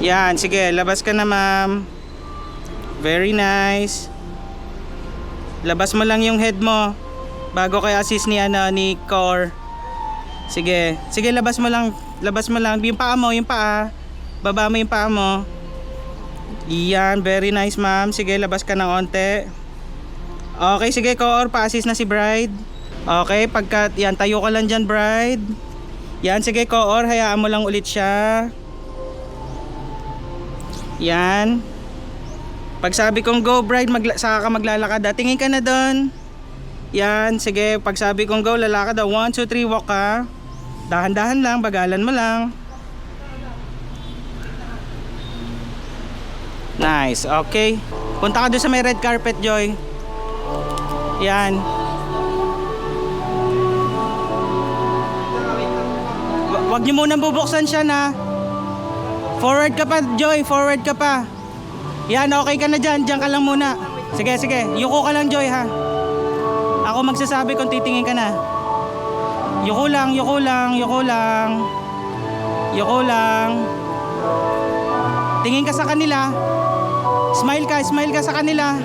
Yan, sige, labas ka na ma'am. Very nice. Labas mo lang yung head mo bago kay assist ni Core. Sige, sige, labas mo lang. Labas mo lang yung paa mo, yung paa. Baba mo yung paa mo. Yan, very nice ma'am. Sige, labas ka ng onte. Okay, sige Core, pa-assist na si Bride. Okay, pagka yan, tayo ka lang dyan Bride. Yan, sige Core, hayaan mo lang ulit siya. Yan. Pag sabi kong go Bride, saka ka maglalakad. Tingin ka na doon. Yan, sige, pag sabi kong go, lalakad. 1, 2, 3, walk ka. Dahan-dahan lang, bagalan mo lang. Nice, okay. Punta ka doon sa may red carpet, Joy. Yan. Wag niyo munang bubuksan siya na. Forward ka pa, Joy, forward ka pa. Yan, okay ka na dyan, dyan ka lang muna. Sige, sige, yuko ka lang Joy ha. Ako magsasabi kung titingin ka na. Yuko lang, yuko lang, yuko lang. Yuko lang. Tingin ka sa kanila. Smile ka sa kanila.